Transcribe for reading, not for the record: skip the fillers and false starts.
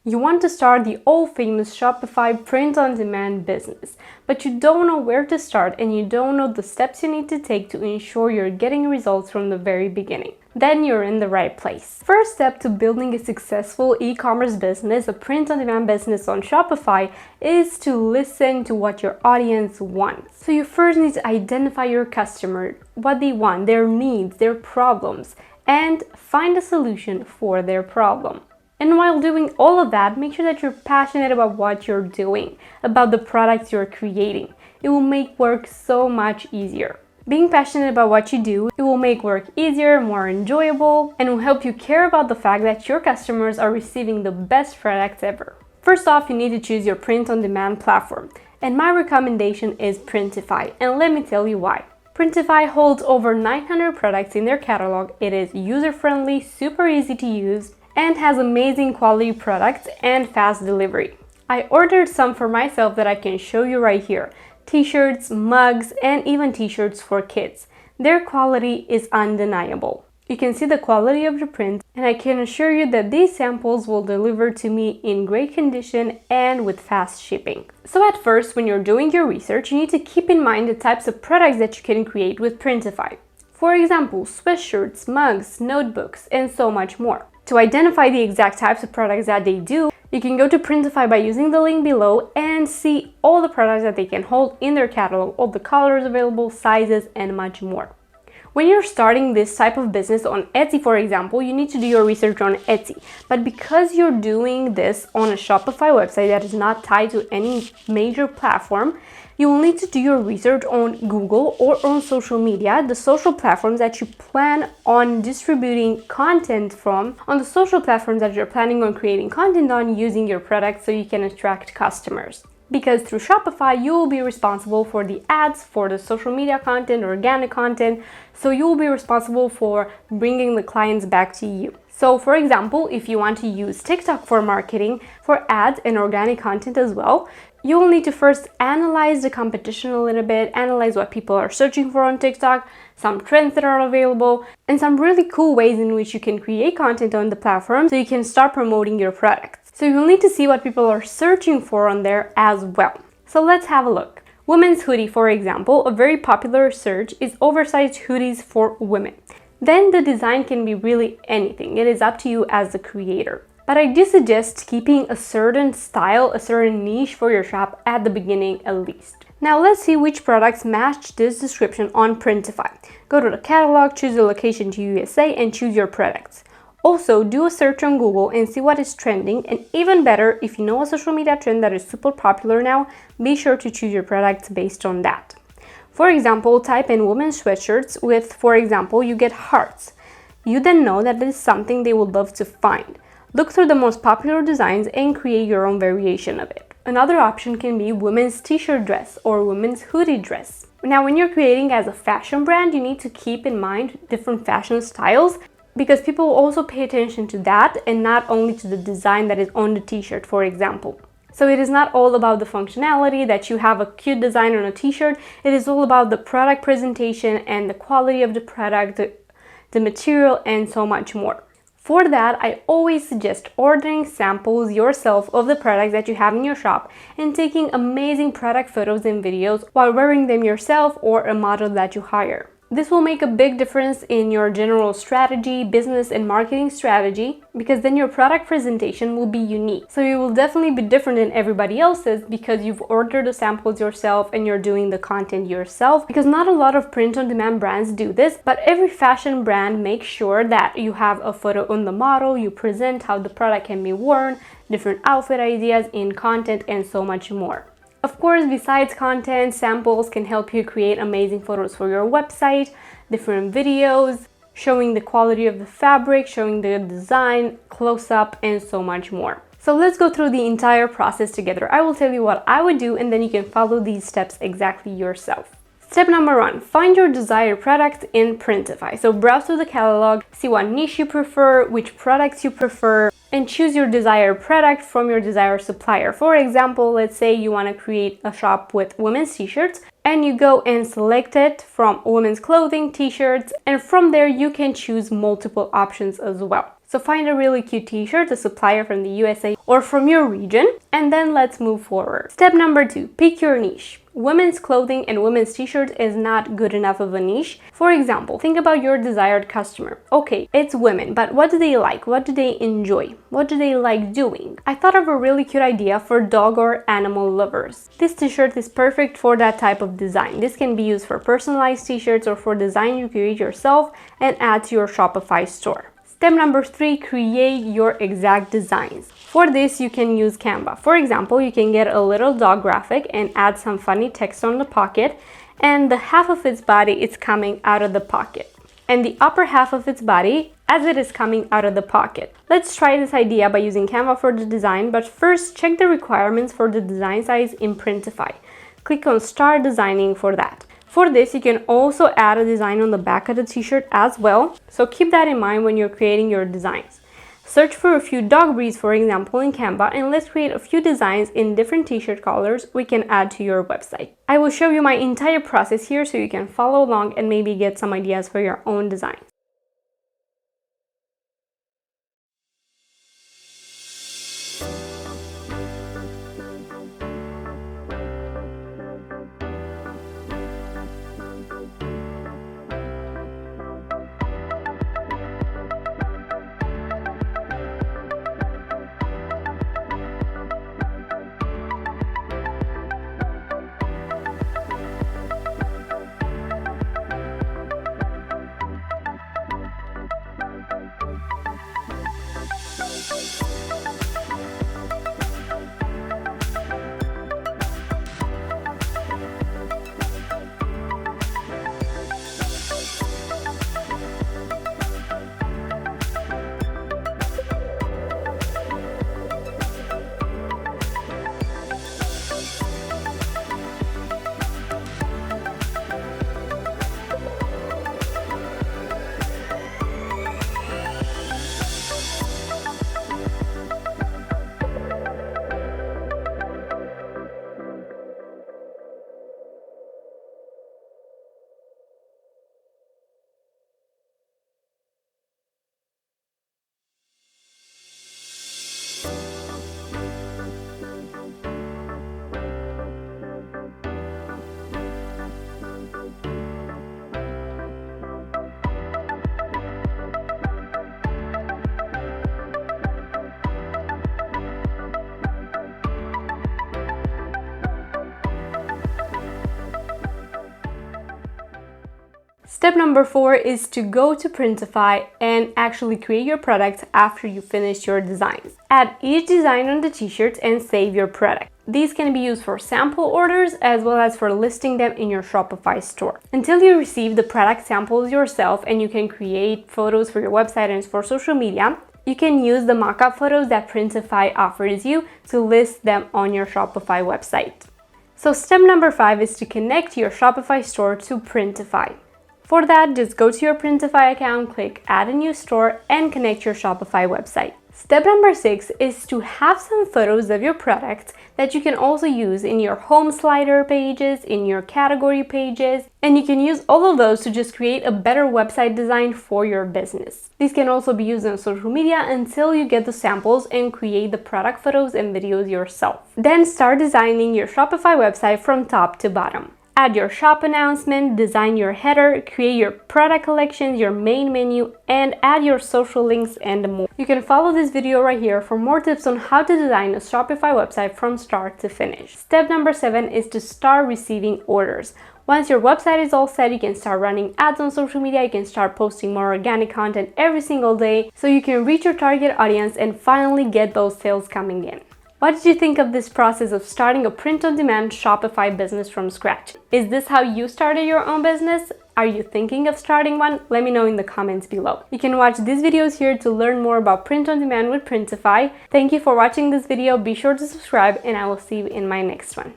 You want to start the all-famous Shopify print-on-demand business, but you don't know where to start and you don't know the steps you need to take to ensure you're getting results from the very beginning. Then you're in the right place. First step to building a successful e-commerce business, a print-on-demand business on Shopify, is to listen to what your audience wants. So you first need to identify your customer, what they want, their needs, their problems, and find a solution for their problem. And while doing all of that, make sure that you're passionate about what you're doing, about the products you're creating. It will make work so much easier. Being passionate about what you do, it will make work easier, more enjoyable, and will help you care about the fact that your customers are receiving the best products ever. First off, you need to choose your print-on-demand platform. And my recommendation is Printify, and let me tell you why. Printify holds over 900 products in their catalog. It is user-friendly, super easy to use, and has amazing quality products and fast delivery. I ordered some for myself that I can show you right here. T-shirts, mugs, and even t-shirts for kids. Their quality is undeniable. You can see the quality of the print, and I can assure you that these samples will deliver to me in great condition and with fast shipping. So at first, when you're doing your research, you need to keep in mind the types of products that you can create with Printify. For example, sweatshirts, mugs, notebooks, and so much more. To identify the exact types of products that they do, you can go to Printify by using the link below and see all the products that they can hold in their catalog, all the colors available, sizes, and much more. When you're starting this type of business on Etsy, for example, you need to do your research on Etsy. But because you're doing this on a Shopify website that is not tied to any major platform, you will need to do your research on Google or on social media, the social platforms that you plan on distributing content from, on the social platforms that you're planning on creating content on using your product so you can attract customers. Because through Shopify, you will be responsible for the ads, for the social media content, organic content, so you will be responsible for bringing the clients back to you. So for example, if you want to use TikTok for marketing, for ads and organic content as well, you will need to first analyze the competition a little bit, analyze what people are searching for on TikTok, some trends that are available, and some really cool ways in which you can create content on the platform so you can start promoting your products. So you'll need to see what people are searching for on there as well. So let's have a look. Women's hoodie, for example, a very popular search is oversized hoodies for women. Then the design can be really anything. It is up to you as the creator. But I do suggest keeping a certain style, a certain niche for your shop at the beginning at least. Now let's see which products match this description on Printify. Go to the catalog, choose the location to USA, and choose your products. Also, do a search on Google and see what is trending, and even better, if you know a social media trend that is super popular now, be sure to choose your products based on that. For example, type in women's sweatshirts with, for example, you get hearts. You then know that this is something they would love to find. Look through the most popular designs and create your own variation of it. Another option can be women's t-shirt dress or women's hoodie dress. Now, when you're creating as a fashion brand, you need to keep in mind different fashion styles because people will also pay attention to that and not only to the design that is on the t-shirt, for example. So it is not all about the functionality that you have a cute design on a t-shirt. It is all about the product presentation and the quality of the product, the material, and so much more. For that, I always suggest ordering samples yourself of the products that you have in your shop and taking amazing product photos and videos while wearing them yourself or a model that you hire. This will make a big difference in your general strategy, business and marketing strategy, because then your product presentation will be unique. So you will definitely be different than everybody else's because you've ordered the samples yourself and you're doing the content yourself, because not a lot of print-on-demand brands do this, but every fashion brand makes sure that you have a photo on the model, you present how the product can be worn, different outfit ideas in content, and so much more. Of course, besides content, samples can help you create amazing photos for your website, different videos, showing the quality of the fabric, showing the design, close-up, and so much more. So let's go through the entire process together. I will tell you what I would do, and then you can follow these steps exactly yourself. Step number 1, find your desired product in Printify. So browse through the catalog, see what niche you prefer, which products you prefer, and choose your desired product from your desired supplier. For example, let's say you want to create a shop with women's t-shirts, and you go and select it from women's clothing, t-shirts, and from there you can choose multiple options as well. So find a really cute t-shirt, a supplier from the USA or from your region, and then let's move forward. Step number 2, pick your niche. Women's clothing and women's t-shirts is not good enough of a niche. For example, think about your desired customer. Okay, it's women, but what do they like? What do they enjoy? What do they like doing? I thought of a really cute idea for dog or animal lovers. This t-shirt is perfect for that type of design. This can be used for personalized t-shirts or for design you create yourself and add to your Shopify store. Step number 3, create your exact designs. For this, you can use Canva. For example, you can get a little dog graphic and add some funny text on the pocket, and the half of its body is coming out of the pocket, and the upper half of its body as it is coming out of the pocket. Let's try this idea by using Canva for the design, but first check the requirements for the design size in Printify. Click on Start Designing for that. For this, you can also add a design on the back of the t-shirt as well, so keep that in mind when you're creating your designs. Search for a few dog breeds, for example, in Canva, and let's create a few designs in different t-shirt colors we can add to your website. I will show you my entire process here so you can follow along and maybe get some ideas for your own design. Step number 4 is to go to Printify and actually create your product after you finish your designs. Add each design on the t-shirts and save your product. These can be used for sample orders as well as for listing them in your Shopify store. Until you receive the product samples yourself and you can create photos for your website and for social media, you can use the mock-up photos that Printify offers you to list them on your Shopify website. So step number 5 is to connect your Shopify store to Printify. For that, just go to your Printify account, click Add a New Store, and connect your Shopify website. Step number 6 is to have some photos of your product that you can also use in your home slider pages, in your category pages, and you can use all of those to just create a better website design for your business. These can also be used on social media until you get the samples and create the product photos and videos yourself. Then start designing your Shopify website from top to bottom. Add your shop announcement, design your header, create your product collections, your main menu, and add your social links and more. You can follow this video right here for more tips on how to design a Shopify website from start to finish. Step number 7 is to start receiving orders. Once your website is all set, you can start running ads on social media, you can start posting more organic content every single day so you can reach your target audience and finally get those sales coming in. What did you think of this process of starting a print-on-demand Shopify business from scratch? Is this how you started your own business? Are you thinking of starting one? Let me know in the comments below. You can watch these videos here to learn more about print-on-demand with Printify. Thank you for watching this video. Be sure to subscribe and I will see you in my next one.